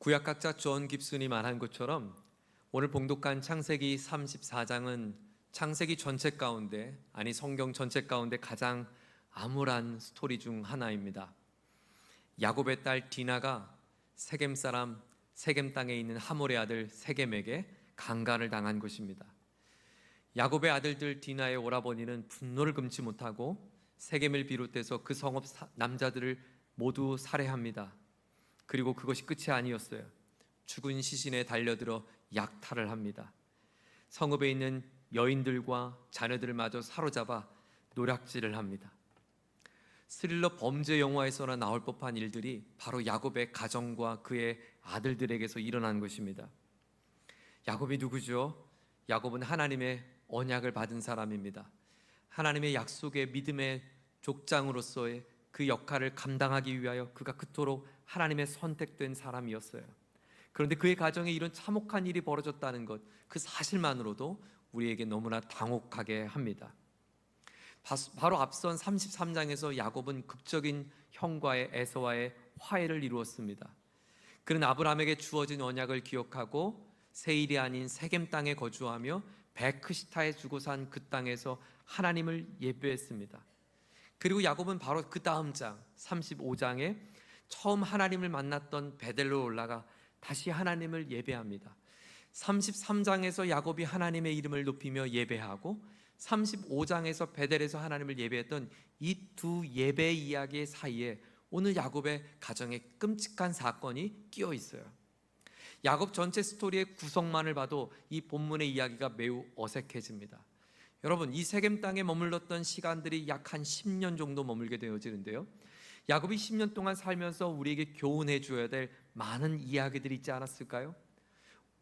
구약학자 존 깁슨이 말한 것처럼 오늘 봉독한 창세기 34장은 창세기 전체 가운데, 성경 전체 가운데 가장 암울한 스토리 중 하나입니다. 야곱의 딸 디나가 세겜 사람, 세겜 땅에 있는 하몰의 아들 세겜에게 강간을 당한 것입니다. 야곱의 아들들 디나의 오라버니는 분노를 금치 못하고 세겜을 비롯해서 그 성읍 남자들을 모두 살해합니다. 그리고 그것이 끝이 아니었어요. 죽은 시신에 달려들어 약탈을 합니다. 성읍에 있는 여인들과 자녀들을 마저 사로잡아 노략질을 합니다. 스릴러 범죄 영화에서나 나올 법한 일들이 바로 야곱의 가정과 그의 아들들에게서 일어난 것입니다. 야곱이 누구죠? 야곱은 하나님의 언약을 받은 사람입니다. 하나님의 약속의 믿음의 족장으로서의 그 역할을 감당하기 위하여 그가 그토록 하나님의 선택된 사람이었어요. 그런데 그의 가정에 이런 참혹한 일이 벌어졌다는 것, 그 사실만으로도 우리에게 너무나 당혹하게 합니다. 바로 앞선 33장에서 야곱은 극적인 형과의 에서와의 화해를 이루었습니다. 그는 아브라함에게 주어진 언약을 기억하고 세일이 아닌 세겜 땅에 거주하며 베크시타에 주고 산 그 땅에서 하나님을 예배했습니다. 그리고 야곱은 바로 그 다음 장 35장에 처음 하나님을 만났던 베델로 올라가 다시 하나님을 예배합니다. 33장에서 야곱이 하나님의 이름을 높이며 예배하고 35장에서 베델에서 하나님을 예배했던 이 두 예배 이야기 사이에 오늘 야곱의 가정에 끔찍한 사건이 끼어 있어요. 야곱 전체 스토리의 구성만을 봐도 이 본문의 이야기가 매우 어색해집니다. 여러분, 이 세겜 땅에 머물렀던 시간들이 약 한 10년 정도 머물게 되어지는데요, 야곱이 10년 동안 살면서 우리에게 교훈해 줘야 될 많은 이야기들이 있지 않았을까요?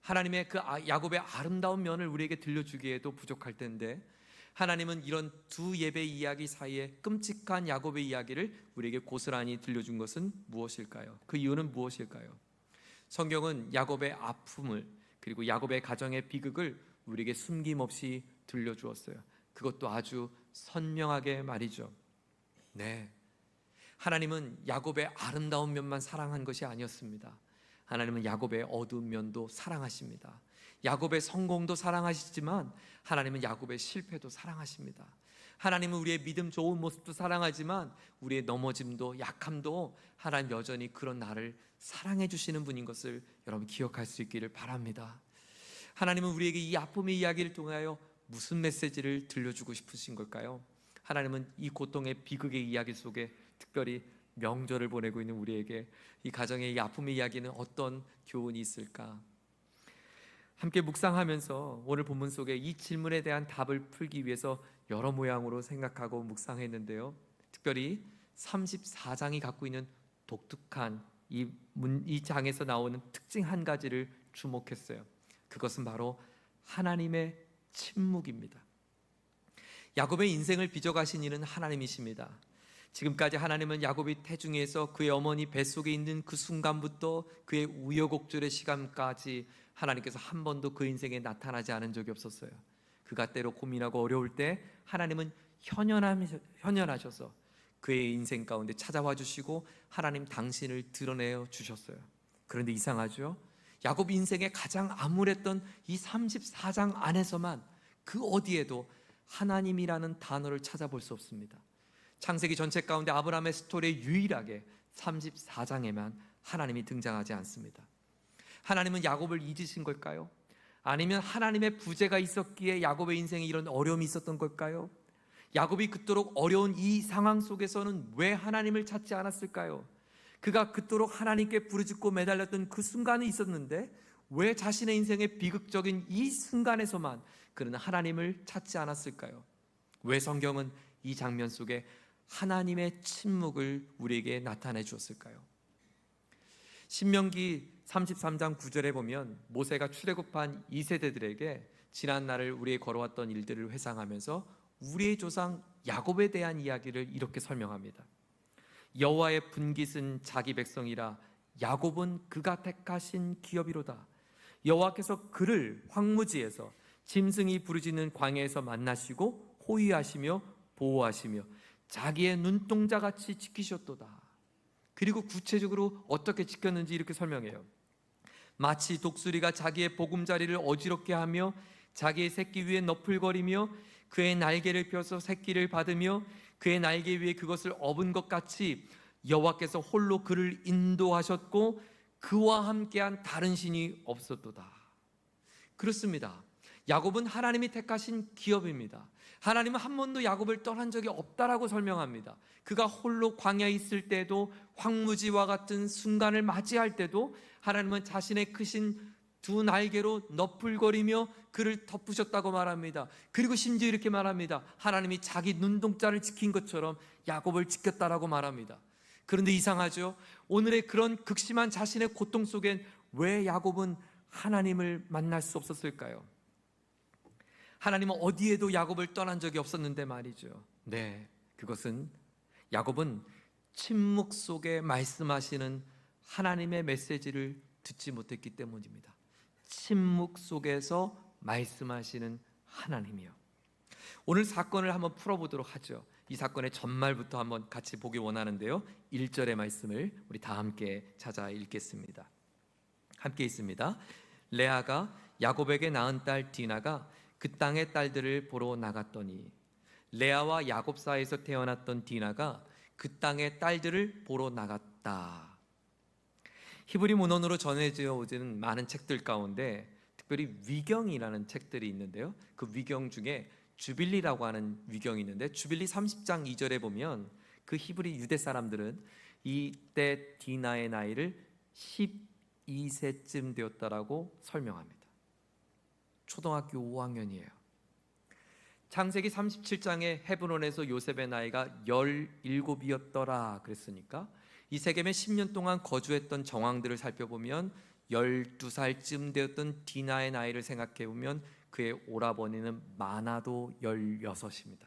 하나님의 그 야곱의 아름다운 면을 우리에게 들려주기에도 부족할 텐데, 하나님은 이런 두 예배 이야기 사이에 끔찍한 야곱의 이야기를 우리에게 고스란히 들려준 것은 무엇일까요? 그 이유는 무엇일까요? 성경은 야곱의 아픔을, 그리고 야곱의 가정의 비극을 우리에게 숨김없이 들려주었어요. 그것도 아주 선명하게 말이죠. 네, 하나님은 야곱의 아름다운 면만 사랑한 것이 아니었습니다. 하나님은 야곱의 어두운 면도 사랑하십니다. 야곱의 성공도 사랑하시지만 하나님은 야곱의 실패도 사랑하십니다. 하나님은 우리의 믿음 좋은 모습도 사랑하지만 우리의 넘어짐도 약함도 하나님 여전히 그런 나를 사랑해 주시는 분인 것을 여러분 기억할 수 있기를 바랍니다. 하나님은 우리에게 이 아픔의 이야기를 통하여 무슨 메시지를 들려주고 싶으신 걸까요? 하나님은 이 고통의 비극의 이야기 속에 특별히 명절을 보내고 있는 우리에게 이 가정의 이 아픔의 이야기는 어떤 교훈이 있을까? 함께 묵상하면서 오늘 본문 속에 이 질문에 대한 답을 풀기 위해서 여러 모양으로 생각하고 묵상했는데요, 특별히 34장이 갖고 있는 독특한 이 장에서 나오는 특징 한 가지를 주목했어요. 그것은 바로 하나님의 침묵입니다. 야곱의 인생을 빚어가신 이는 하나님이십니다. 지금까지 하나님은 야곱이 태중에서 그의 어머니 뱃속에 있는 그 순간부터 그의 우여곡절의 시간까지 하나님께서 한 번도 그 인생에 나타나지 않은 적이 없었어요. 그가 때로 고민하고 어려울 때 하나님은 현연하셔서 그의 인생 가운데 찾아와 주시고 하나님 당신을 드러내어 주셨어요. 그런데 이상하죠? 야곱 인생의 가장 암울했던 이 34장 안에서만 그 어디에도 하나님이라는 단어를 찾아볼 수 없습니다. 창세기 전체 가운데 아브라함의 스토리에 유일하게 34장에만 하나님이 등장하지 않습니다. 하나님은 야곱을 잊으신 걸까요? 아니면 하나님의 부재가 있었기에 야곱의 인생에 이런 어려움이 있었던 걸까요? 야곱이 그토록 어려운 이 상황 속에서는 왜 하나님을 찾지 않았을까요? 그가 그토록 하나님께 부르짖고 매달렸던 그 순간이 있었는데 왜 자신의 인생의 비극적인 이 순간에서만 그는 하나님을 찾지 않았을까요? 왜 성경은 이 장면 속에 하나님의 침묵을 우리에게 나타내 주었을까요? 신명기 33장 9절에 보면 모세가 출애굽한 2세대들에게 지난 날을 우리의 걸어왔던 일들을 회상하면서 우리의 조상 야곱에 대한 이야기를 이렇게 설명합니다. 여호와의 분깃은 자기 백성이라 야곱은 그가 택하신 기업이로다. 여호와께서 그를 황무지에서 짐승이 부르짖는 광야에서 만나시고 호위하시며 보호하시며 자기의 눈동자같이 지키셨도다. 그리고 구체적으로 어떻게 지켰는지 이렇게 설명해요. 마치 독수리가 자기의 보금자리를 어지럽게 하며 자기의 새끼 위에 너풀거리며 그의 날개를 펴서 새끼를 받으며 그의 날개 위에 그것을 업은 것 같이 여호와께서 홀로 그를 인도하셨고 그와 함께한 다른 신이 없었도다. 그렇습니다. 야곱은 하나님이 택하신 기업입니다. 하나님은 한 번도 야곱을 떠난 적이 없다라고 설명합니다. 그가 홀로 광야에 있을 때도, 황무지와 같은 순간을 맞이할 때도 하나님은 자신의 크신 두 날개로 너풀거리며 그를 덮으셨다고 말합니다. 그리고 심지어 이렇게 말합니다. 하나님이 자기 눈동자를 지킨 것처럼 야곱을 지켰다라고 말합니다. 그런데 이상하죠? 오늘의 그런 극심한 자신의 고통 속엔 왜 야곱은 하나님을 만날 수 없었을까요? 하나님은 어디에도 야곱을 떠난 적이 없었는데 말이죠. 네, 그것은 야곱은 침묵 속에 말씀하시는 하나님의 메시지를 듣지 못했기 때문입니다. 침묵 속에서 말씀하시는 하나님이요. 오늘 사건을 한번 풀어보도록 하죠. 이 사건의 전말부터 한번 같이 보기 원하는데요. 1절의 말씀을 우리 다 함께 찾아 읽겠습니다. 함께 있습니다. 레아가 야곱에게 낳은 딸 디나가 그 땅의 딸들을 보러 나갔더니 레아와 야곱 사이에서 태어났던 디나가 그 땅의 딸들을 보러 나갔다. 히브리 문헌으로 전해져 오는 많은 책들 가운데 특별히 위경이라는 책들이 있는데요. 그 위경 중에 주빌리라고 하는 위경이 있는데 주빌리 30장 2절에 보면 그 히브리 유대 사람들은 이때 디나의 나이를 12세쯤 되었다라고 설명합니다. 초등학교 5학년이에요. 창세기 37장에 헤브론에서 요셉의 나이가 17이었더라 그랬으니까 이 세겜에 10년 동안 거주했던 정황들을 살펴보면 12살쯤 되었던 디나의 나이를 생각해 보면 그의 오라버니는 많아도 16입니다.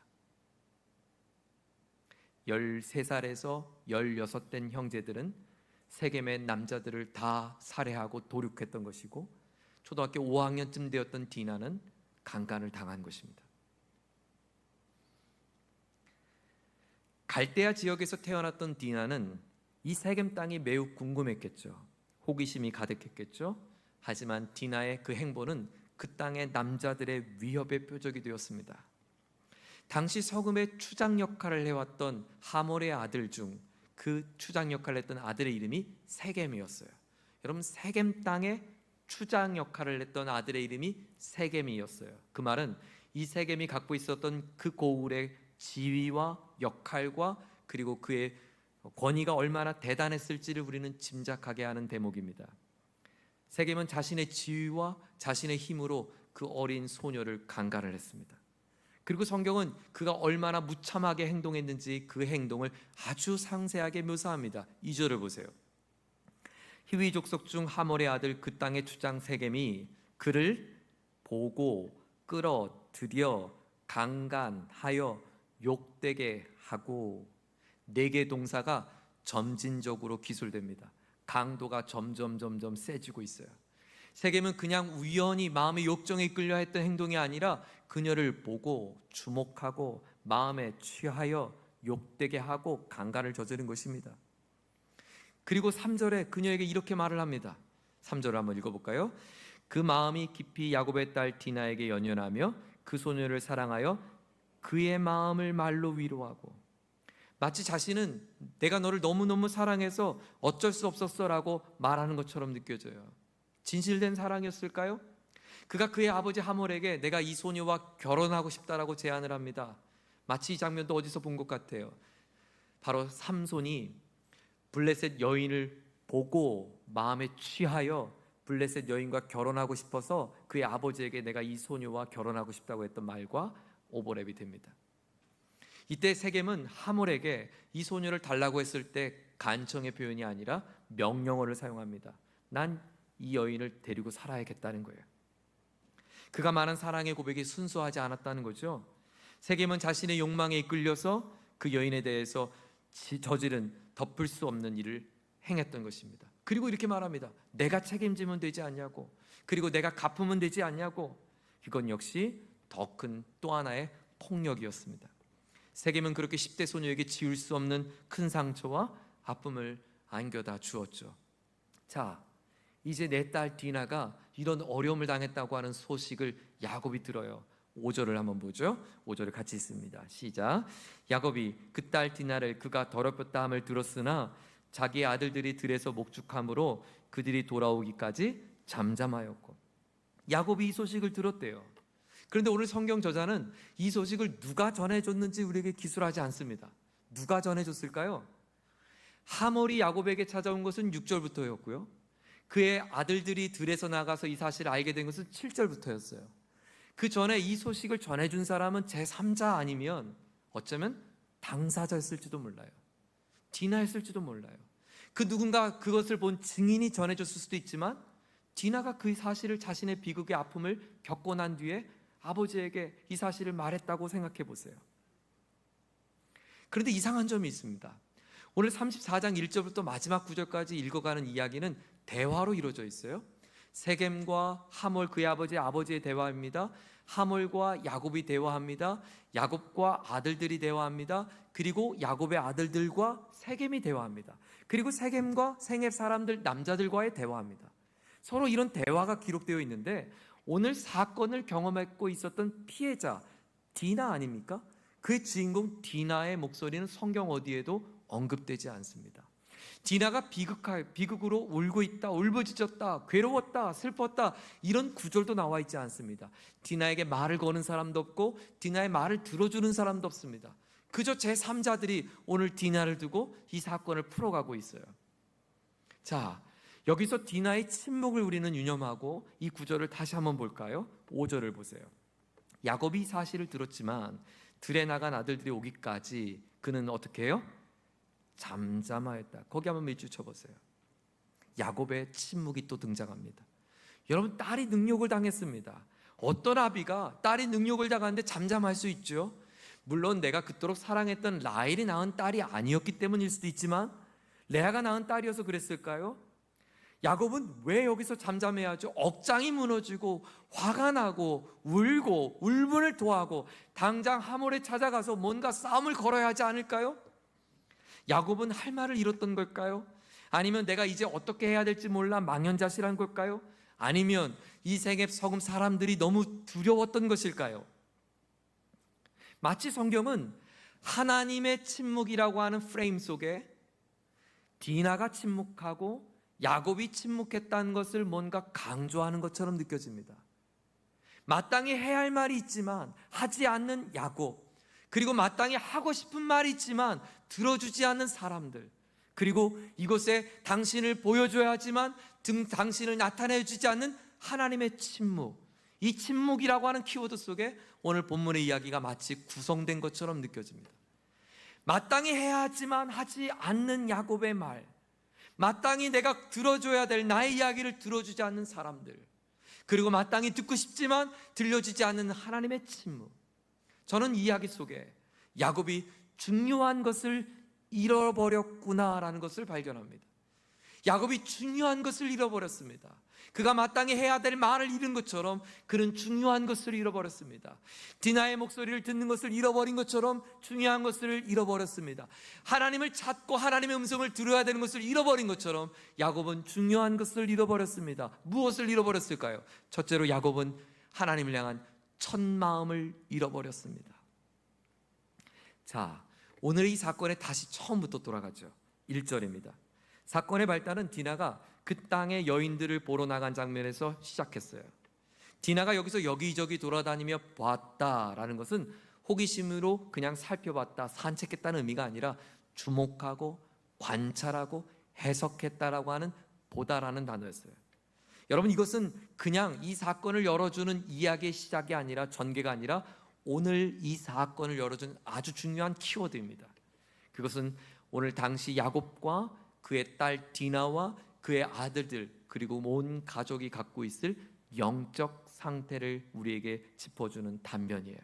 13살에서 16된 형제들은 세겜의 남자들을 다 살해하고 도륙했던 것이고 초등학교 5학년쯤 되었던 디나는 강간을 당한 것입니다. 갈대아 지역에서 태어났던 디나는 이 세겜 땅이 매우 궁금했겠죠. 호기심이 가득했겠죠. 하지만 디나의 그 행보는 그 땅의 남자들의 위협의 표적이 되었습니다. 당시 서금의 추장 역할을 해왔던 하몰의 아들 중 그 추장 역할을 했던 아들의 이름이 세겜이었어요. 여러분, 세겜 땅에 추장 역할을 했던 아들의 이름이 세겜이었어요. 그 말은 이 세겜이 갖고 있었던 그 고을의 지위와 역할과 그리고 그의 권위가 얼마나 대단했을지를 우리는 짐작하게 하는 대목입니다. 세겜은 자신의 지위와 자신의 힘으로 그 어린 소녀를 강간을 했습니다. 그리고 성경은 그가 얼마나 무참하게 행동했는지 그 행동을 아주 상세하게 묘사합니다. 2절을 보세요. 히위 족속 중 하몰의 아들 그 땅의 추장 세겜이 그를 보고 끌어들여 강간하여 욕되게 하고 4개 동사가 점진적으로 기술됩니다. 강도가 점점 세지고 있어요. 세겜은 그냥 우연히 마음의 욕정에 이끌려 했던 행동이 아니라 그녀를 보고 주목하고 마음에 취하여 욕되게 하고 강간을 저지른 것입니다. 그리고 3절에 그녀에게 이렇게 말을 합니다. 3절을 한번 읽어볼까요? 그 마음이 깊이 야곱의 딸 디나에게 연연하며 그 소녀를 사랑하여 그의 마음을 말로 위로하고, 마치 자신은 내가 너를 너무너무 사랑해서 어쩔 수 없었어라고 말하는 것처럼 느껴져요. 진실된 사랑이었을까요? 그가 그의 아버지 하몰에게 내가 이 소녀와 결혼하고 싶다라고 제안을 합니다. 마치 이 장면도 어디서 본 것 같아요. 바로 삼손이 블레셋 여인을 보고 마음에 취하여 블레셋 여인과 결혼하고 싶어서 그의 아버지에게 내가 이 소녀와 결혼하고 싶다고 했던 말과 오버랩이 됩니다. 이때 세겜은 하몰에게 이 소녀를 달라고 했을 때 간청의 표현이 아니라 명령어를 사용합니다. 난 이 여인을 데리고 살아야겠다는 거예요. 그가 말한 사랑의 고백이 순수하지 않았다는 거죠. 세겜은 자신의 욕망에 이끌려서 그 여인에 대해서 저지른 덮을 수 없는 일을 행했던 것입니다. 그리고 이렇게 말합니다. 내가 책임지면 되지 않냐고, 그리고 내가 갚으면 되지 않냐고. 이건 역시 더 큰 또 하나의 폭력이었습니다. 세겜은 그렇게 10대 소녀에게 지울 수 없는 큰 상처와 아픔을 안겨다 주었죠. 자, 이제 내 딸 디나가 이런 어려움을 당했다고 하는 소식을 야곱이 들어요. 5절을 한번 보죠. 5절을 같이 읽습니다. 시작. 야곱이 그 딸 디나를 그가 더럽혔다 함을 들었으나 자기의 아들들이 들에서 목축함으로 그들이 돌아오기까지 잠잠하였고. 야곱이 이 소식을 들었대요. 그런데 오늘 성경 저자는 이 소식을 누가 전해줬는지 우리에게 기술하지 않습니다. 누가 전해줬을까요? 하몰이 야곱에게 찾아온 것은 6절부터였고요. 그의 아들들이 들에서 나가서 이 사실을 알게 된 것은 7절부터였어요. 그 전에 이 소식을 전해준 사람은 제3자 아니면 어쩌면 당사자였을지도 몰라요. 디나였을지도 몰라요. 그 누군가 그것을 본 증인이 전해줬을 수도 있지만 디나가 그 사실을 자신의 비극의 아픔을 겪고 난 뒤에 아버지에게 이 사실을 말했다고 생각해 보세요. 그런데 이상한 점이 있습니다. 오늘 34장 1절부터 마지막 9절까지 읽어가는 이야기는 대화로 이루어져 있어요. 세겜과 하몰 그의 아버지의 대화입니다. 하몰과 야곱이 대화합니다. 야곱과 아들들이 대화합니다. 그리고 야곱의 아들들과 세겜이 대화합니다. 그리고 세겜과 세겜 사람들 남자들과의 대화합니다. 서로 이런 대화가 기록되어 있는데 오늘 사건을 경험하고 있었던 피해자 디나 아닙니까? 그 주인공 디나의 목소리는 성경 어디에도 언급되지 않습니다. 디나가 비극으로 울고 있다, 울부짖었다, 괴로웠다, 슬펐다 이런 구절도 나와 있지 않습니다. 디나에게 말을 거는 사람도 없고 디나의 말을 들어주는 사람도 없습니다. 그저 제3자들이 오늘 디나를 두고 이 사건을 풀어가고 있어요. 자, 여기서 디나의 침묵을 우리는 유념하고 이 구절을 다시 한번 볼까요? 5절을 보세요. 야곱이 사실을 들었지만 들에 나간 아들들이 오기까지 그는 어떻게 해요? 잠잠하였다. 거기 한번 밑줄 쳐보세요. 야곱의 침묵이 또 등장합니다. 여러분, 딸이 능욕을 당했습니다. 어떤 아비가 딸이 능욕을 당하는데 잠잠할 수 있죠? 물론 내가 그토록 사랑했던 라헬이 낳은 딸이 아니었기 때문일 수도 있지만 레아가 낳은 딸이어서 그랬을까요? 야곱은 왜 여기서 잠잠해야죠? 억장이 무너지고 화가 나고 울고 울분을 토하고 당장 하몰에 찾아가서 뭔가 싸움을 걸어야 하지 않을까요? 야곱은 할 말을 잃었던 걸까요? 아니면 내가 이제 어떻게 해야 될지 몰라 망연자실한 걸까요? 아니면 이 세겜 서금 사람들이 너무 두려웠던 것일까요? 마치 성경은 하나님의 침묵이라고 하는 프레임 속에 디나가 침묵하고 야곱이 침묵했다는 것을 뭔가 강조하는 것처럼 느껴집니다. 마땅히 해야 할 말이 있지만 하지 않는 야곱, 그리고 마땅히 하고 싶은 말이 있지만 들어주지 않는 사람들, 그리고 이곳에 당신을 보여줘야 하지만 당신을 나타내주지 않는 하나님의 침묵. 이 침묵이라고 하는 키워드 속에 오늘 본문의 이야기가 마치 구성된 것처럼 느껴집니다. 마땅히 해야 하지만 하지 않는 야곱의 말, 마땅히 내가 들어줘야 될 나의 이야기를 들어주지 않는 사람들, 그리고 마땅히 듣고 싶지만 들려주지 않는 하나님의 침묵. 저는 이 이야기 속에 야곱이 중요한 것을 잃어버렸구나라는 것을 발견합니다. 야곱이 중요한 것을 잃어버렸습니다. 그가 마땅히 해야 될 말을 잃은 것처럼 그는 중요한 것을 잃어버렸습니다. 디나의 목소리를 듣는 것을 잃어버린 것처럼 중요한 것을 잃어버렸습니다. 하나님을 찾고 하나님의 음성을 들어야 되는 것을 잃어버린 것처럼 야곱은 중요한 것을 잃어버렸습니다. 무엇을 잃어버렸을까요? 첫째로 야곱은 하나님을 향한 첫 마음을 잃어버렸습니다. 자, 오늘 이 사건에 다시 처음부터 돌아가죠. 1절입니다. 사건의 발단은 디나가 그 땅의 여인들을 보러 나간 장면에서 시작했어요. 디나가 여기서 여기저기 돌아다니며 봤다라는 것은 호기심으로 그냥 살펴봤다, 산책했다는 의미가 아니라 주목하고 관찰하고 해석했다라고 하는 보다라는 단어였어요. 여러분, 이것은 그냥 이 사건을 열어주는 이야기의 시작이 아니라 전개가 아니라 오늘 이 사건을 열어주는 아주 중요한 키워드입니다. 그것은 오늘 당시 야곱과 그의 딸 디나와 그의 아들들 그리고 온 가족이 갖고 있을 영적 상태를 우리에게 짚어주는 단면이에요.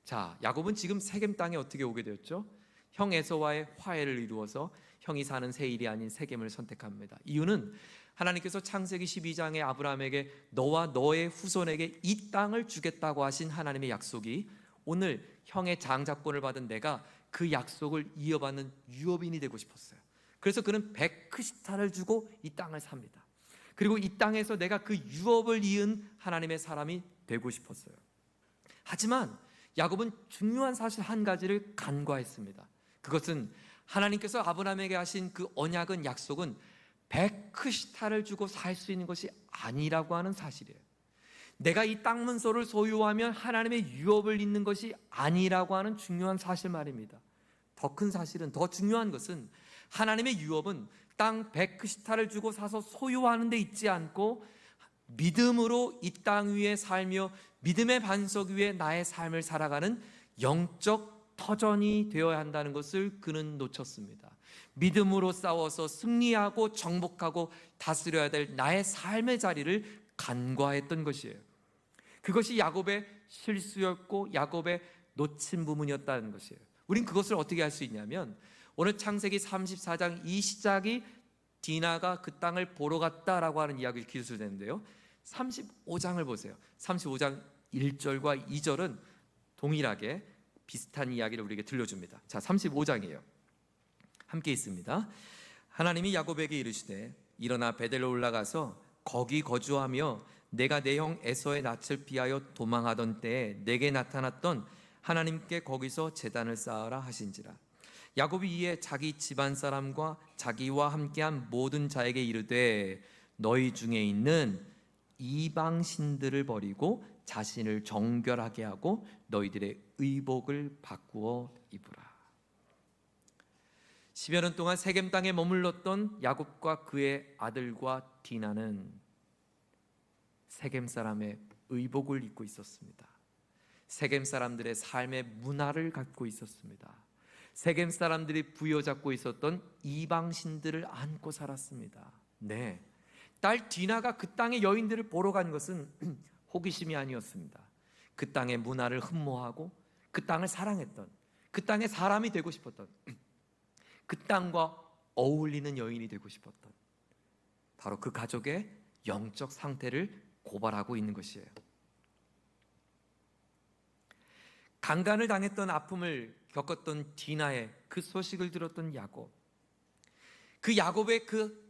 자, 야곱은 지금 세겜 땅에 어떻게 오게 되었죠? 형 에서와의 화해를 이루어서 형이 사는 세일이 아닌 세겜을 선택합니다. 이유는 하나님께서 창세기 12장에 아브라함에게 너와 너의 후손에게 이 땅을 주겠다고 하신 하나님의 약속이 오늘 형의 장자권을 받은 내가 그 약속을 이어받는 유업인이 되고 싶었어요. 그래서 그는 100크시타를 주고 이 땅을 삽니다. 그리고 이 땅에서 내가 그 유업을 이은 하나님의 사람이 되고 싶었어요. 하지만 야곱은 중요한 사실 한 가지를 간과했습니다. 그것은 하나님께서 아브라함에게 하신 그 언약은, 약속은 백크시타를 주고 살 수 있는 것이 아니라고 하는 사실이에요. 내가 이 땅 문서를 소유하면 하나님의 유업을 잇는 것이 아니라고 하는 중요한 사실 말입니다. 더 큰 사실은, 더 중요한 것은 하나님의 유업은 땅 백크시타를 주고 사서 소유하는 데 있지 않고 믿음으로 이 땅 위에 살며 믿음의 반석 위에 나의 삶을 살아가는 영적 터전이 되어야 한다는 것을 그는 놓쳤습니다. 믿음으로 싸워서 승리하고 정복하고 다스려야 될 나의 삶의 자리를 간과했던 것이에요. 그것이 야곱의 실수였고 야곱의 놓친 부분이었다는 것이에요. 우린 그것을 어떻게 할 수 있냐면, 오늘 창세기 34장 이 시작이 디나가 그 땅을 보러 갔다라고 하는 이야기를 기술되는데요, 35장을 보세요. 35장 1절과 2절은 동일하게 비슷한 이야기를 우리에게 들려줍니다. 자, 35장이에요. 함께 있습니다. 하나님이 야곱에게 이르시되 일어나 베델로 올라가서 거기 거주하며 내가 내 형 에서의 낯을 피하여 도망하던 때에 내게 나타났던 하나님께 거기서 제단을 쌓아라 하신지라. 야곱이 이에 자기 집안 사람과 자기와 함께한 모든 자에게 이르되 너희 중에 있는 이방 신들을 버리고 자신을 정결하게 하고 너희들의 의복을 바꾸어 입으라. 10여 년 동안 세겜 땅에 머물렀던 야곱과 그의 아들과 디나는 세겜 사람의 의복을 입고 있었습니다. 세겜 사람들의 삶의 문화를 갖고 있었습니다. 세겜 사람들이 부여잡고 있었던 이방 신들을 안고 살았습니다. 네, 딸 디나가 그 땅의 여인들을 보러 간 것은 호기심이 아니었습니다. 그 땅의 문화를 흠모하고 그 땅을 사랑했던, 그 땅의 사람이 되고 싶었던, 그 땅과 어울리는 여인이 되고 싶었던, 바로 그 가족의 영적 상태를 고발하고 있는 것이에요. 강간을 당했던 아픔을 겪었던 디나의 그 소식을 들었던 야곱, 그 야곱의 그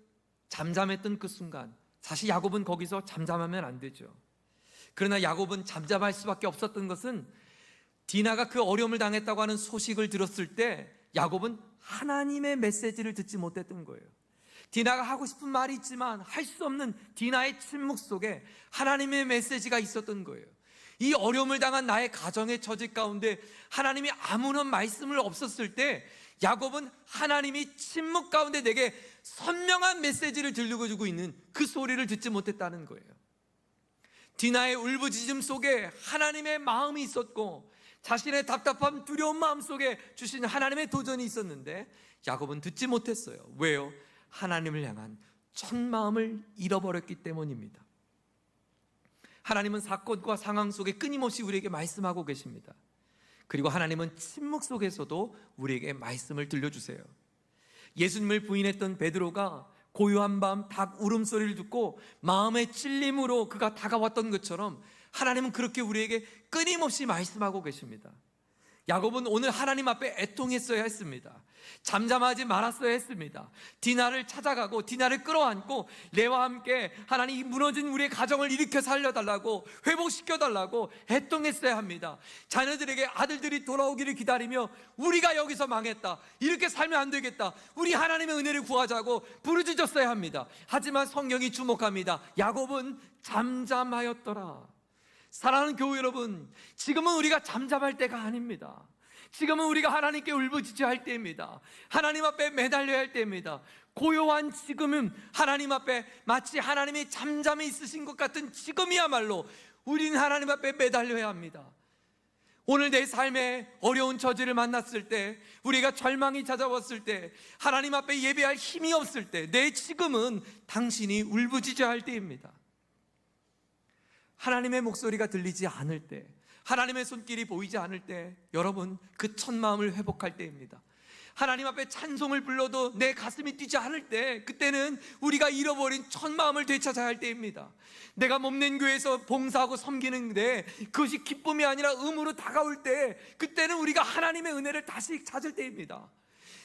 잠잠했던 그 순간, 사실 야곱은 거기서 잠잠하면 안 되죠. 그러나 야곱은 잠잠할 수밖에 없었던 것은 디나가 그 어려움을 당했다고 하는 소식을 들었을 때 야곱은 하나님의 메시지를 듣지 못했던 거예요. 디나가 하고 싶은 말이 있지만 할 수 없는 디나의 침묵 속에 하나님의 메시지가 있었던 거예요. 이 어려움을 당한 나의 가정의 처지 가운데 하나님이 아무런 말씀을 없었을 때 야곱은 하나님이 침묵 가운데 내게 선명한 메시지를 들려주고 있는 그 소리를 듣지 못했다는 거예요. 디나의 울부짖음 속에 하나님의 마음이 있었고 자신의 답답함, 두려운 마음 속에 주신 하나님의 도전이 있었는데 야곱은 듣지 못했어요. 왜요? 하나님을 향한 첫 마음을 잃어버렸기 때문입니다. 하나님은 사건과 상황 속에 끊임없이 우리에게 말씀하고 계십니다. 그리고 하나님은 침묵 속에서도 우리에게 말씀을 들려주세요. 예수님을 부인했던 베드로가 고요한 밤 닭 울음소리를 듣고 마음의 찔림으로 그가 다가왔던 것처럼 하나님은 그렇게 우리에게 끊임없이 말씀하고 계십니다. 야곱은 오늘 하나님 앞에 애통했어야 했습니다. 잠잠하지 말았어야 했습니다. 디나를 찾아가고 디나를 끌어안고 레와 함께 하나님 이 무너진 우리의 가정을 일으켜 살려달라고, 회복시켜달라고 애통했어야 합니다. 자녀들에게 아들들이 돌아오기를 기다리며 우리가 여기서 망했다, 이렇게 살면 안 되겠다, 우리 하나님의 은혜를 구하자고 부르짖었어야 합니다. 하지만 성경이 주목합니다. 야곱은 잠잠하였더라. 사랑하는 교회 여러분, 지금은 우리가 잠잠할 때가 아닙니다. 지금은 우리가 하나님께 울부짖어야 때입니다. 하나님 앞에 매달려야 할 때입니다. 고요한 지금은 하나님 앞에 마치 하나님이 잠잠히 있으신 것 같은 지금이야말로 우리는 하나님 앞에 매달려야 합니다. 오늘 내 삶에 어려운 처지를 만났을 때, 우리가 절망이 찾아왔을 때, 하나님 앞에 예배할 힘이 없을 때, 내 지금은 당신이 울부짖어야 할 때입니다. 하나님의 목소리가 들리지 않을 때, 하나님의 손길이 보이지 않을 때, 여러분 그 첫 마음을 회복할 때입니다. 하나님 앞에 찬송을 불러도 내 가슴이 뛰지 않을 때, 그때는 우리가 잃어버린 첫 마음을 되찾아야 할 때입니다. 내가 몸낸 교회에서 봉사하고 섬기는데 그것이 기쁨이 아니라 의무로 다가올 때, 그때는 우리가 하나님의 은혜를 다시 찾을 때입니다.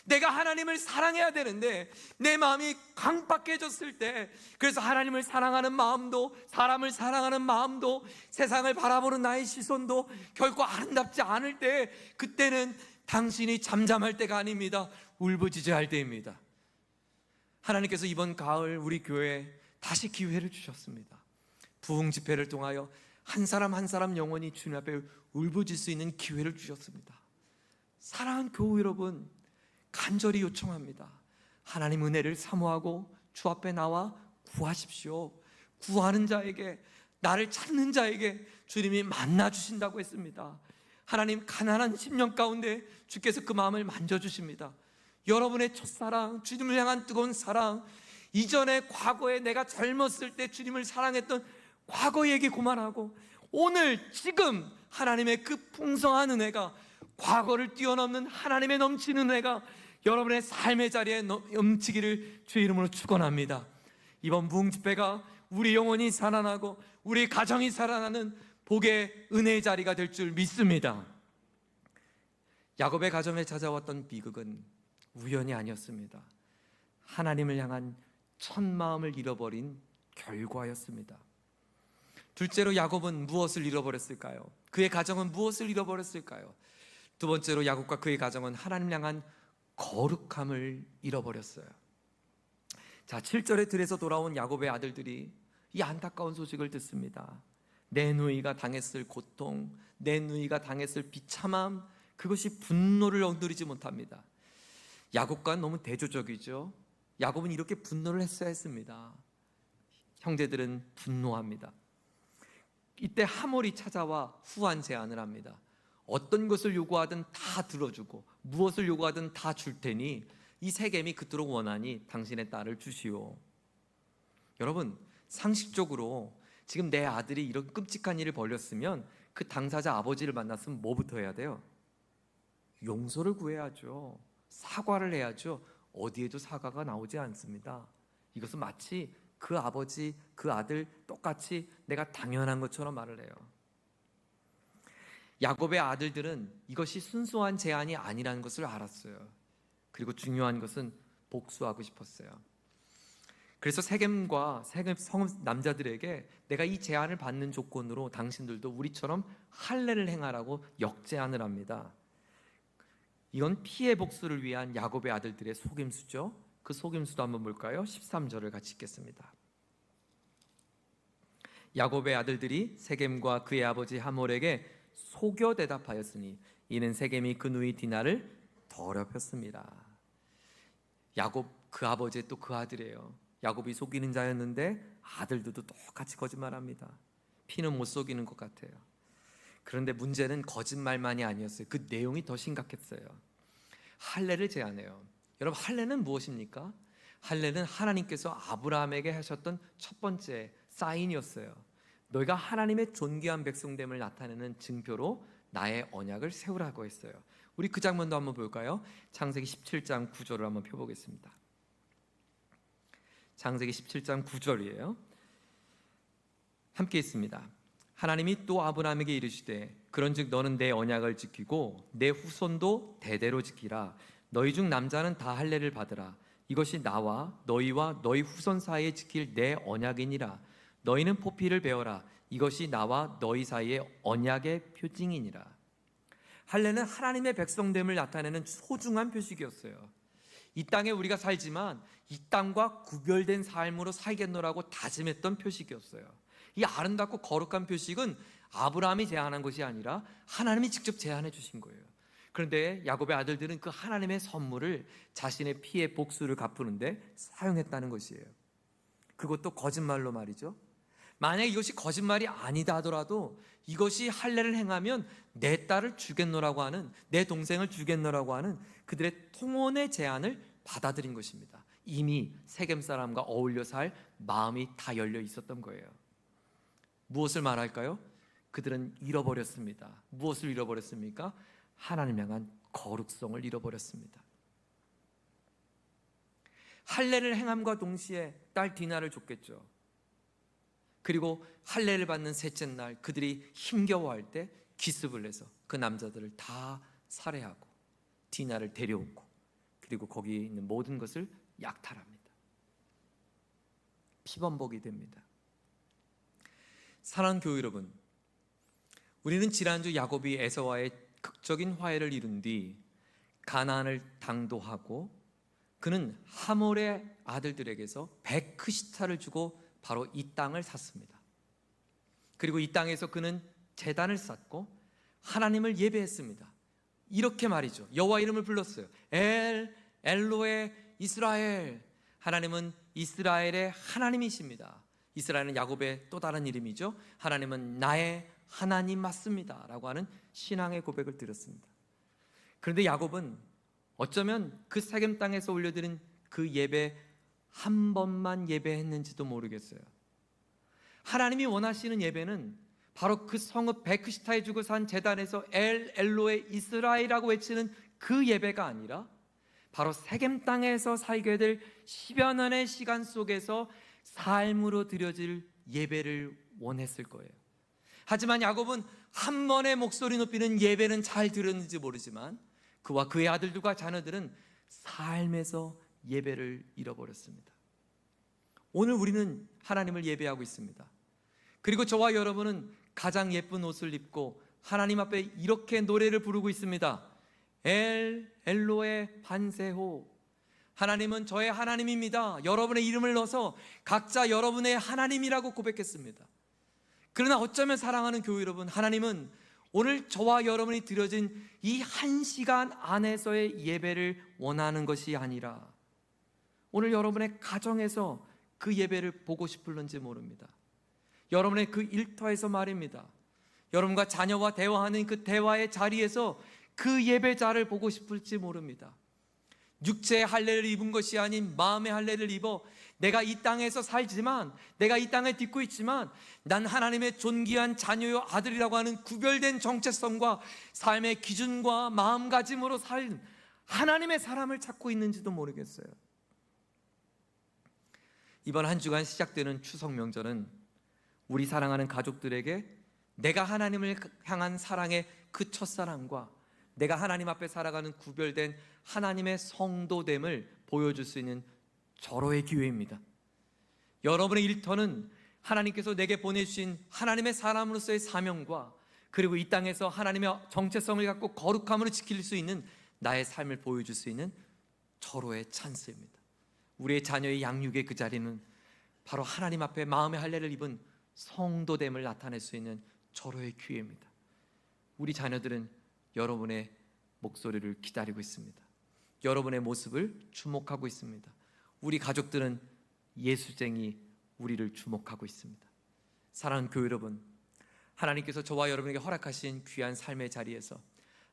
내가 하나님을 사랑해야 되는데 내 마음이 강박해졌을 때, 그래서 하나님을 사랑하는 마음도, 사람을 사랑하는 마음도, 세상을 바라보는 나의 시선도 결코 아름답지 않을 때, 그때는 당신이 잠잠할 때가 아닙니다. 울부짖어야 때입니다. 하나님께서 이번 가을 우리 교회에 다시 기회를 주셨습니다. 부흥 집회를 통하여 한 사람 한 사람 영혼이 주님 앞에 울부짖을 수 있는 기회를 주셨습니다. 사랑하는 교우 여러분, 간절히 요청합니다. 하나님 은혜를 사모하고 주 앞에 나와 구하십시오. 구하는 자에게, 나를 찾는 자에게 주님이 만나 주신다고 했습니다. 하나님, 가난한 심령 가운데 주께서 그 마음을 만져주십니다. 여러분의 첫사랑, 주님을 향한 뜨거운 사랑, 이전에 과거에 내가 젊었을 때 주님을 사랑했던 과거 얘기 그만하고 오늘 지금 하나님의 그 풍성한 은혜가, 과거를 뛰어넘는 하나님의 넘치는 은혜가 여러분의 삶의 자리에 넘치기를 주의 이름으로 축원합니다. 이번 부흥 집회가 우리 영혼이 살아나고 우리 가정이 살아나는 복의 은혜의 자리가 될 줄 믿습니다. 야곱의 가정에 찾아왔던 비극은 우연이 아니었습니다. 하나님을 향한 첫 마음을 잃어버린 결과였습니다. 둘째로 야곱은 무엇을 잃어버렸을까요? 그의 가정은 무엇을 잃어버렸을까요? 두 번째로 야곱과 그의 가정은 하나님 향한 거룩함을 잃어버렸어요. 자, 7절의 들에서 돌아온 야곱의 아들들이 이 안타까운 소식을 듣습니다. 내 누이가 당했을 고통, 내 누이가 당했을 비참함, 그것이 분노를 억누르지 못합니다. 야곱과 너무 대조적이죠. 야곱은 이렇게 분노를 했어야 했습니다. 형제들은 분노합니다. 이때 하몰이 찾아와 후한 제안을 합니다. 어떤 것을 요구하든 다 들어주고 무엇을 요구하든 다 줄 테니 이 세겜이 그토록 원하니 당신의 딸을 주시오. 여러분, 상식적으로 지금 내 아들이 이런 끔찍한 일을 벌였으면 그 당사자 아버지를 만났으면 뭐부터 해야 돼요? 용서를 구해야죠. 사과를 해야죠. 어디에도 사과가 나오지 않습니다. 이것은 마치 그 아버지, 그 아들 똑같이 내가 당연한 것처럼 말을 해요. 야곱의 아들들은 이것이 순수한 제안이 아니라는 것을 알았어요. 그리고 중요한 것은 복수하고 싶었어요. 그래서 세겜과 세겜 성읍 남자들에게 내가 이 제안을 받는 조건으로 당신들도 우리처럼 할례를 행하라고 역제안을 합니다. 이건 피해 복수를 위한 야곱의 아들들의 속임수죠. 그 속임수도 한번 볼까요? 13절을 같이 읽겠습니다. 야곱의 아들들이 세겜과 그의 아버지 하몰에게 속여 대답하였으니 이는 세겜이 그 누이 디나를 더럽혔습니다. 야곱 그 아버지의 또 그 아들이에요. 야곱이 속이는 자였는데 아들들도 똑같이 거짓말합니다. 피는 못 속이는 것 같아요. 그런데 문제는 거짓말만이 아니었어요. 그 내용이 더 심각했어요. 할례를 제안해요. 여러분, 할례는 무엇입니까? 할례는 하나님께서 아브라함에게 하셨던 첫 번째 사인이었어요. 너희가 하나님의 존귀한 백성됨을 나타내는 증표로 나의 언약을 세우라고 했어요. 우리 그 장면도 한번 볼까요? 창세기 17장 9절을 한번 펴보겠습니다. 창세기 17장 9절이에요. 함께 있습니다. 하나님이 또 아브라함에게 이르시되 그런즉 너는 내 언약을 지키고 내 후손도 대대로 지키라. 너희 중 남자는 다 할례를 받으라. 이것이 나와 너희와 너희 후손 사이에 지킬 내 언약이니라. 너희는 포피를 베어라. 이것이 나와 너희 사이의 언약의 표징이니라. 할례는 하나님의 백성됨을 나타내는 소중한 표식이었어요. 이 땅에 우리가 살지만 이 땅과 구별된 삶으로 살겠노라고 다짐했던 표식이었어요. 이 아름답고 거룩한 표식은 아브라함이 제안한 것이 아니라 하나님이 직접 제안해 주신 거예요. 그런데 야곱의 아들들은 그 하나님의 선물을 자신의 피해 복수를 갚으는데 사용했다는 것이에요. 그것도 거짓말로 말이죠. 만약 이것이 거짓말이 아니다 하더라도 이것이 할례를 행하면 내 딸을 주겠노라고 하는, 내 동생을 주겠노라고 하는 그들의 통혼의 제안을 받아들인 것입니다. 이미 세겜 사람과 어울려 살 마음이 다 열려 있었던 거예요. 무엇을 말할까요? 그들은 잃어버렸습니다. 무엇을 잃어버렸습니까? 하나님 향한 거룩성을 잃어버렸습니다. 할례를 행함과 동시에 딸 디나를 줬겠죠. 그리고 할례를 받는 셋째 날 그들이 힘겨워할 때 기습을 해서 그 남자들을 다 살해하고 디나를 데려오고 그리고 거기에 있는 모든 것을 약탈합니다. 피범벅이 됩니다. 사랑하는 교회 여러분, 우리는 지난주 야곱이 에서와의 극적인 화해를 이룬 뒤 가나안을 당도하고 그는 하몰의 아들들에게서 베크시타를 주고 바로 이 땅을 샀습니다. 그리고 이 땅에서 그는 제단을 쌓고 하나님을 예배했습니다. 이렇게 말이죠. 여호와 이름을 불렀어요. 엘로에 이스라엘. 하나님은 이스라엘의 하나님이십니다. 이스라엘은 야곱의 또 다른 이름이죠. 하나님은 나의 하나님 맞습니다 라고 하는 신앙의 고백을 드렸습니다. 그런데 야곱은 어쩌면 그 세겜 땅에서 올려드린 그 예배 한 번만 예배했는지도 모르겠어요. 하나님이 원하시는 예배는 바로 그 성읍 베크시타에 주고 산 제단에서 엘로에 이스라엘이라고 외치는 그 예배가 아니라 바로 세겜 땅에서 살게 될 10여 년의 시간 속에서 삶으로 드려질 예배를 원했을 거예요. 하지만 야곱은 한 번의 목소리 높이는 예배는 잘 들었는지 모르지만 그와 그의 아들들과 자녀들은 삶에서 예배를 잃어버렸습니다. 오늘 우리는 하나님을 예배하고 있습니다. 그리고 저와 여러분은 가장 예쁜 옷을 입고 하나님 앞에 이렇게 노래를 부르고 있습니다. 엘로에 반세호. 하나님은 저의 하나님입니다. 여러분의 이름을 넣어서 각자 여러분의 하나님이라고 고백했습니다. 그러나 어쩌면 사랑하는 교회 여러분, 하나님은 오늘 저와 여러분이 드려진 이 한 시간 안에서의 예배를 원하는 것이 아니라 오늘 여러분의 가정에서 그 예배를 보고 싶을는지 모릅니다. 여러분의 그 일터에서 말입니다. 여러분과 자녀와 대화하는 그 대화의 자리에서 그 예배자를 보고 싶을지 모릅니다. 육체의 할례를 입은 것이 아닌 마음의 할례를 입어 내가 이 땅에서 살지만, 내가 이 땅에 딛고 있지만 난 하나님의 존귀한 자녀요 아들이라고 하는 구별된 정체성과 삶의 기준과 마음가짐으로 살 하나님의 사람을 찾고 있는지도 모르겠어요. 이번 한 주간 시작되는 추석 명절은 우리 사랑하는 가족들에게 내가 하나님을 향한 사랑의 그 첫사랑과 내가 하나님 앞에 살아가는 구별된 하나님의 성도됨을 보여줄 수 있는 절호의 기회입니다. 여러분의 일터는 하나님께서 내게 보내주신 하나님의 사람으로서의 사명과 그리고 이 땅에서 하나님의 정체성을 갖고 거룩함으로 지킬 수 있는 나의 삶을 보여줄 수 있는 절호의 찬스입니다. 우리의 자녀의 양육의 그 자리는 바로 하나님 앞에 마음의 할례를 입은 성도됨을 나타낼 수 있는 절호의 기회입니다. 우리 자녀들은 여러분의 목소리를 기다리고 있습니다. 여러분의 모습을 주목하고 있습니다. 우리 가족들은 예수쟁이 우리를 주목하고 있습니다. 사랑하는 교회 여러분, 하나님께서 저와 여러분에게 허락하신 귀한 삶의 자리에서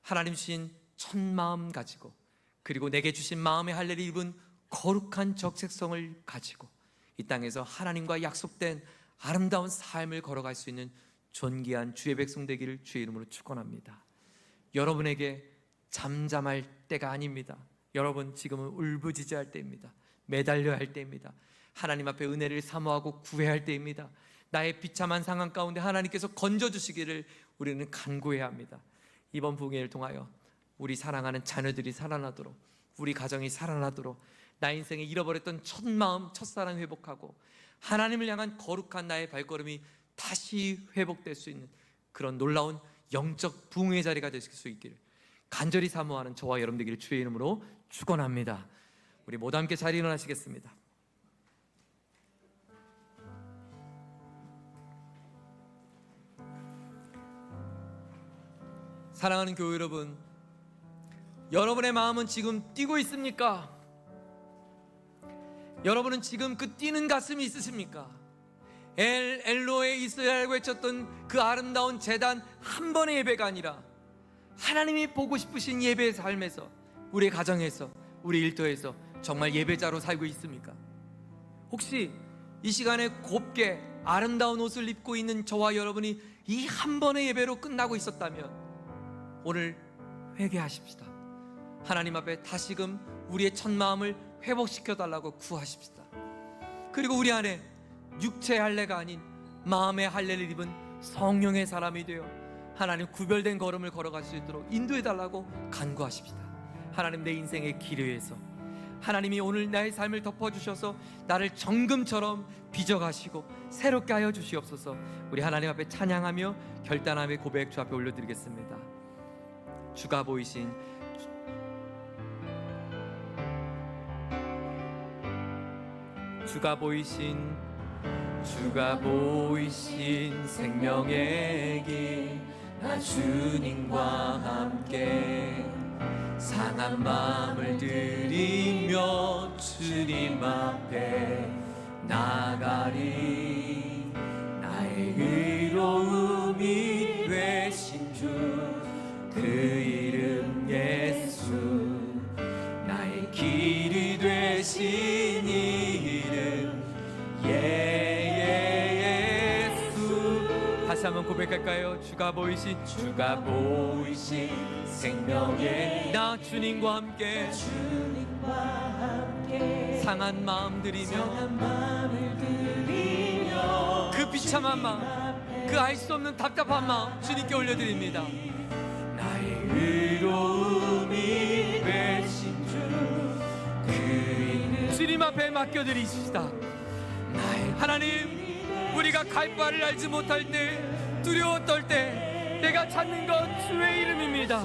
하나님 주신 첫 마음 가지고 그리고 내게 주신 마음의 할례를 입은 거룩한 적색성을 가지고 이 땅에서 하나님과 약속된 아름다운 삶을 걸어갈 수 있는 존귀한 주의 백성 되기를 주의 이름으로 축원합니다. 여러분에게 잠잠할 때가 아닙니다. 여러분 지금은 울부짖어야 할 때입니다. 매달려야 할 때입니다. 하나님 앞에 은혜를 사모하고 구해야 할 때입니다. 나의 비참한 상황 가운데 하나님께서 건져주시기를 우리는 간구해야 합니다. 이번 부흥회를 통하여 우리 사랑하는 자녀들이 살아나도록, 우리 가정이 살아나도록, 나 인생에 잃어버렸던 첫 마음, 첫사랑 회복하고 하나님을 향한 거룩한 나의 발걸음이 다시 회복될 수 있는 그런 놀라운 영적 부흥의 자리가 될 수 있기를 간절히 사모하는 저와 여러분 되기를 주의 이름으로 축원합니다. 우리 모두 함께 자리에 일어나시겠습니다. 사랑하는 교회 여러분, 여러분의 마음은 지금 뛰고 있습니까? 여러분은 지금 그 뛰는 가슴이 있으십니까? 엘로에 이스라엘 외쳤던 그 아름다운 제단 한 번의 예배가 아니라 하나님이 보고 싶으신 예배의 삶에서, 우리의 가정에서, 우리 일터에서 정말 예배자로 살고 있습니까? 혹시 이 시간에 곱게 아름다운 옷을 입고 있는 저와 여러분이 이 한 번의 예배로 끝나고 있었다면 오늘 회개하십시다. 하나님 앞에 다시금 우리의 첫 마음을 회복시켜 달라고 구하십시다. 그리고 우리 안에 육체의 할례가 아닌 마음의 할례를 입은 성령의 사람이 되어 하나님 구별된 걸음을 걸어갈 수 있도록 인도해 달라고 간구하십시다. 하나님, 내 인생의 길 위에서 하나님이 오늘 나의 삶을 덮어주셔서 나를 정금처럼 빚어가시고 새롭게 하여 주시옵소서. 우리 하나님 앞에 찬양하며 결단함의 고백 주 앞에 올려드리겠습니다. 주가 보이신 생명의 길, 나 주님과 함께 상한 마음을 들이며 주님 앞에 나가리. 나의 의로움이 되신 주, 그 이름 예수, 나의 길이 되신 이름 예수. 다시 한번 고백할까요? 주가 보이신 생명의 나 주님과 함께 상한 마음 들이며 그 비참한 마음, 그 알 수 없는 답답한 마음 주님께 올려드립니다. 나의 의로움이 되신 주, 그 주님 앞에 맡겨드리시다. 나의 하나님, 우리가 갈 바를 알지 못할 때, 두려워 떨 때 내가 찾는 것 주의 이름입니다.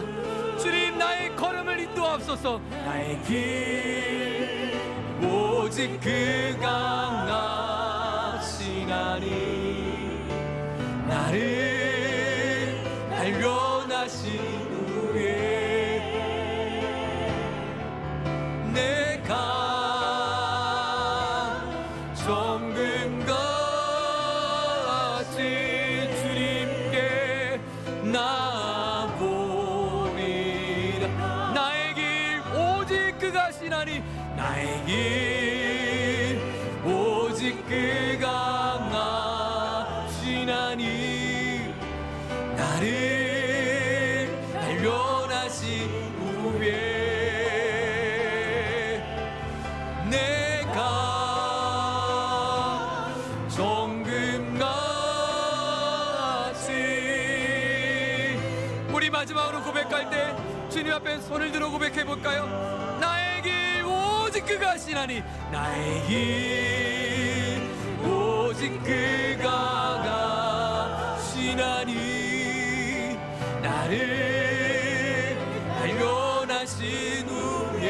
주님, 나의 걸음을 인도하옵소서. 나의 길 오직 그가 나시나니, 나를 발견하신 후에 내가 정금같이 주님께 나보리라. 나의 길 오직 그가 시나니, 나의 길 오직 그가 나시나니, 나를 발견하신 후에 내가 정금같이. 우리 마지막으로 고백할 때 주님 앞에 손을 들어 고백해 볼까요? 나의 길 오직 그가 시나니, 나의 길 오직 그가 시나니, 나를 발견하신 후에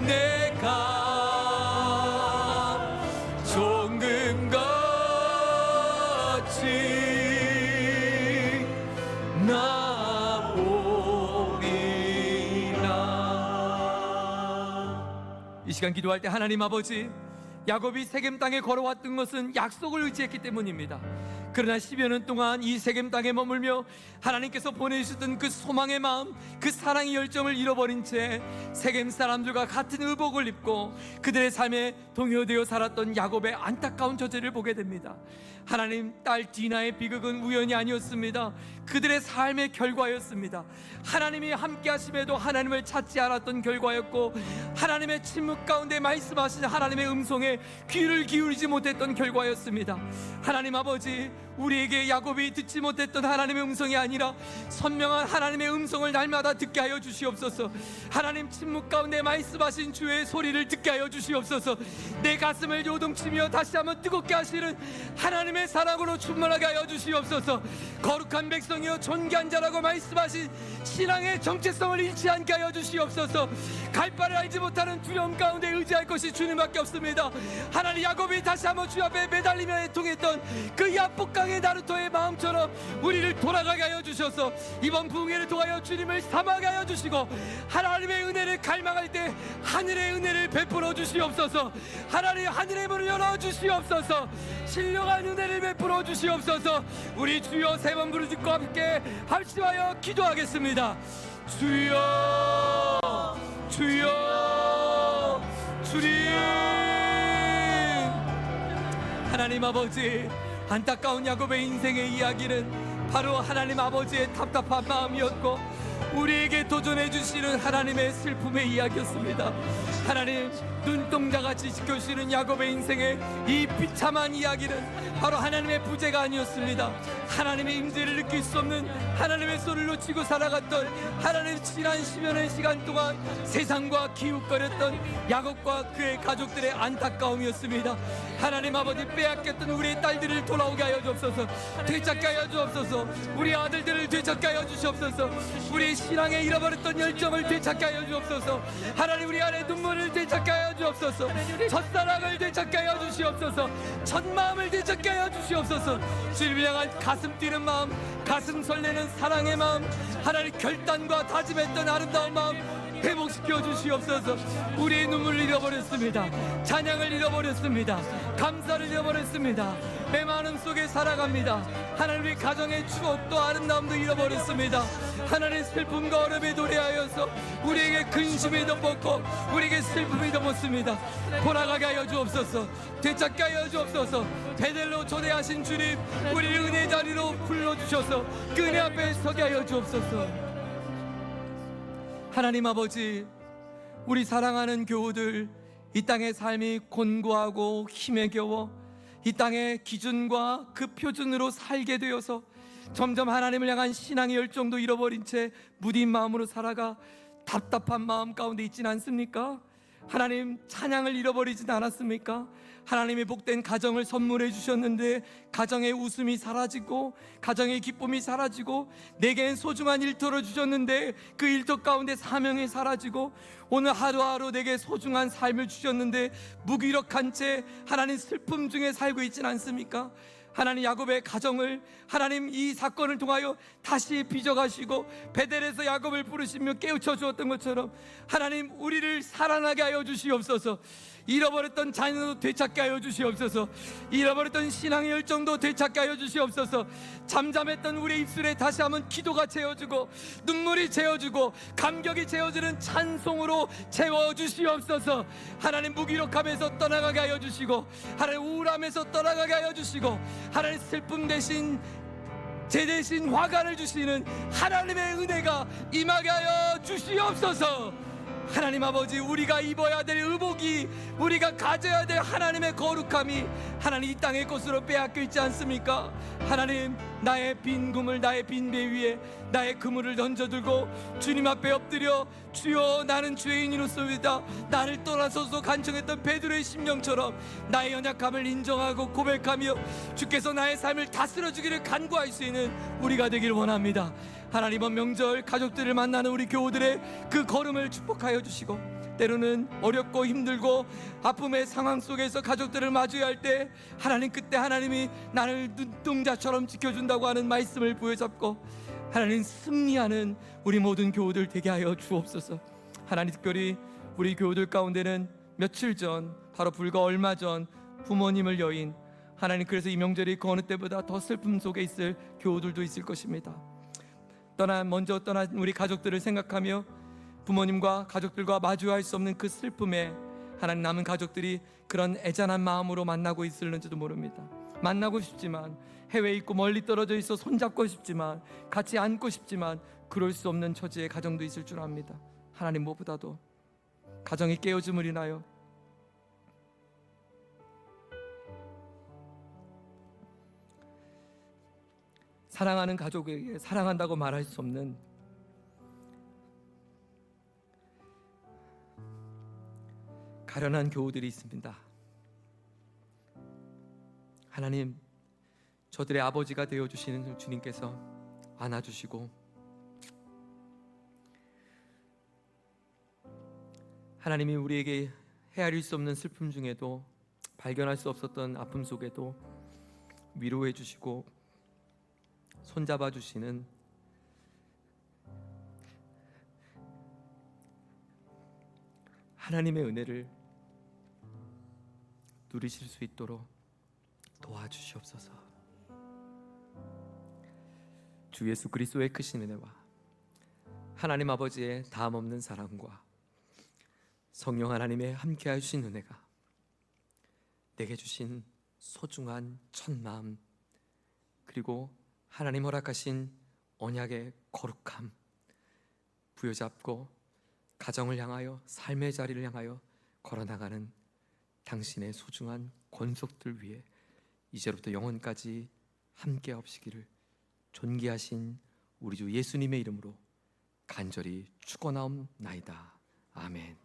내가 정금같이 나보리라. 이 시간 기도할 때 하나님 아버지, 야곱이 세겜 땅에 걸어왔던 것은 약속을 의지했기 때문입니다. 그러나 10여 년 동안 이 세겜 땅에 머물며 하나님께서 보내주셨던 그 소망의 마음, 그 사랑의 열정을 잃어버린 채 세겜 사람들과 같은 의복을 입고 그들의 삶에 동요되어 살았던 야곱의 안타까운 저지를 보게 됩니다. 하나님, 딸 디나의 비극은 우연이 아니었습니다. 그들의 삶의 결과였습니다. 하나님이 함께 하심에도 하나님을 찾지 않았던 결과였고, 하나님의 침묵 가운데 말씀하신 하나님의 음성에 귀를 기울이지 못했던 결과였습니다. 하나님 아버지, 우리에게 야곱이 듣지 못했던 하나님의 음성이 아니라 선명한 하나님의 음성을 날마다 듣게 하여 주시옵소서. 하나님, 침묵 가운데 말씀하신 주의 소리를 듣게 하여 주시옵소서. 내 가슴을 요동치며 다시 한번 뜨겁게 하시는 하나님의 사랑으로 충만하게 하여 주시옵소서. 거룩한 백성이여 존귀한 자라고 말씀하신 신앙의 정체성을 잃지 않게 하여 주시옵소서. 갈 바를 알지 못하는 두려움 가운데 의지할 것이 주님밖에 없습니다. 하나님, 야곱이 다시 한번 주 앞에 매달리며 애통했던 그 야복강의 나루토의 마음처럼 우리를 돌아가게 하여 주셔서 이번 부흥회를 통하여 주님을 사모하게 하여 주시고, 하나님의 은혜를 갈망할 때 하늘의 은혜를 베풀어 주시옵소서. 하나님, 하늘의 문을 열어 주시옵소서. 신령한 은혜를 베풀어 주시옵소서. 우리 주여 세 번 부르짖고 함께 합심하여 기도하겠습니다. 주여, 주여, 주님. 하나님 아버지, 안타까운 야곱의 인생의 이야기는 바로 하나님 아버지의 답답한 마음이었고, 우리에게 도전해 주시는 하나님의 슬픔의 이야기였습니다. 하나님, 눈동자같이 지켜주시는 야곱의 인생의 이 비참한 이야기는 바로 하나님의 부재가 아니었습니다. 하나님의 임재를 느낄 수 없는, 하나님의 손을 놓치고 살아갔던, 하나님 지난 10년의 시간 동안 세상과 기웃거렸던 야곱과 그의 가족들의 안타까움이었습니다. 하나님 아버지, 빼앗겼던 우리의 딸들을 돌아오게 하여 주옵소서. 되찾게 하여 주옵소서. 우리 아들들을 되찾게 하여 주시옵소서. 우리 신앙에 잃어버렸던 열정을 되찾게 하여 주옵소서. 하나님, 우리 안에 눈물을 되찾게 하여 주옵소서. 첫사랑을 되찾게 하여 주시옵소서. 첫마음을 되찾게 하여 주시옵소서. 주님을 향한 가슴 뛰는 마음, 가슴 설레는 사랑의 마음, 하나님 결단과 다짐했던 아름다운 마음 회복시켜 주시옵소서. 우리의 눈물을 잃어버렸습니다. 찬양을 잃어버렸습니다. 감사를 잃어버렸습니다. 내 마음 속에 살아갑니다. 하나님의 가정의 추억도 아름다움도 잃어버렸습니다. 하나님, 슬픔과 어려움에 노래하여서 우리에게 근심이 덮었고 우리에게 슬픔이 덮었습니다. 돌아가게 하여 주옵소서. 되찾게 하여 주옵소서. 베델로 초대하신 주님, 우리 은혜 자리로 불러주셔서 그 은혜 앞에 서게 하여 주옵소서. 하나님 아버지, 우리 사랑하는 교우들, 이 땅의 삶이 곤고하고 힘에 겨워 이 땅의 기준과 그 표준으로 살게 되어서 점점 하나님을 향한 신앙의 열정도 잃어버린 채 무딘 마음으로 살아가 답답한 마음 가운데 있진 않습니까? 하나님, 찬양을 잃어버리진 않았습니까? 하나님의 복된 가정을 선물해 주셨는데 가정의 웃음이 사라지고 가정의 기쁨이 사라지고 내겐 소중한 일터를 주셨는데 그 일터 가운데 사명이 사라지고 오늘 하루하루 내게 소중한 삶을 주셨는데 무기력한 채 하나님 슬픔 중에 살고 있진 않습니까? 하나님, 야곱의 가정을 하나님 이 사건을 통하여 다시 빚어가시고 베델에서 야곱을 부르시며 깨우쳐 주었던 것처럼 하나님, 우리를 살아나게 하여 주시옵소서. 잃어버렸던 자녀도 되찾게 하여 주시옵소서. 잃어버렸던 신앙의 열정도 되찾게 하여 주시옵소서. 잠잠했던 우리의 입술에 다시 한번 기도가 채워주고 눈물이 채워주고 감격이 채워지는 찬송으로 채워주시옵소서. 하나님, 무기력함에서 떠나가게 하여 주시고 하나님, 우울함에서 떠나가게 하여 주시고 하나님, 슬픔 대신 제 대신 화관을 주시는 하나님의 은혜가 임하게 하여 주시옵소서. 하나님 아버지, 우리가 입어야 될 의복이, 우리가 가져야 될 하나님의 거룩함이 하나님 이 땅의 것으로 빼앗겨 있지 않습니까? 하나님, 나의 빈 그물, 나의 빈 배 위에 나의 그물을 던져들고 주님 앞에 엎드려 주여, 나는 죄인이로소이다, 나를 떠나소서 간청했던 베드로의 심령처럼 나의 연약함을 인정하고 고백하며 주께서 나의 삶을 다스려 주기를 간구할 수 있는 우리가 되기를 원합니다. 하나님, 이번 명절 가족들을 만나는 우리 교우들의 그 걸음을 축복하여 주시고 때로는 어렵고 힘들고 아픔의 상황 속에서 가족들을 마주할 때 하나님, 그때 하나님이 나를 눈동자처럼 지켜준다고 하는 말씀을 부여잡고 하나님, 승리하는 우리 모든 교우들 되게 하여 주옵소서. 하나님, 특별히 우리 교우들 가운데는 며칠 전, 바로 불과 얼마 전 부모님을 여인, 하나님, 그래서 이 명절이 그 어느 때보다 더 슬픔 속에 있을 교우들도 있을 것입니다. 먼저 떠난 우리 가족들을 생각하며 부모님과 가족들과 마주할 수 없는 그 슬픔에 하나님, 남은 가족들이 그런 애잔한 마음으로 만나고 있을는지도 모릅니다. 만나고 싶지만, 해외에 있고 멀리 떨어져 있어 손잡고 싶지만, 같이 안고 싶지만 그럴 수 없는 처지의 가정도 있을 줄 압니다. 하나님, 무엇보다도 가정이 깨어짐을 인하여 사랑하는 가족에게 사랑한다고 말할 수 없는 가련한 교우들이 있습니다. 하나님, 저들의 아버지가 되어주시는 주님께서 안아주시고 하나님이 우리에게 헤아릴 수 없는 슬픔 중에도, 발견할 수 없었던 아픔 속에도 위로해 주시고 손잡아 주시는 하나님의 은혜를 누리실 수 있도록 도와주시옵소서. 주 예수 그리스도의 크신 은혜와 하나님 아버지의 다함 없는 사랑과 성령 하나님의 함께해 주신 은혜가 내게 주신 소중한 첫 마음, 그리고 하나님 허락하신 언약의 거룩함 부여잡고 가정을 향하여, 삶의 자리를 향하여 걸어나가는 당신의 소중한 권속들 위해 이제부터 영원까지 함께 하시기를 존귀하신 우리 주 예수님의 이름으로 간절히 축원하옵나이다. 아멘.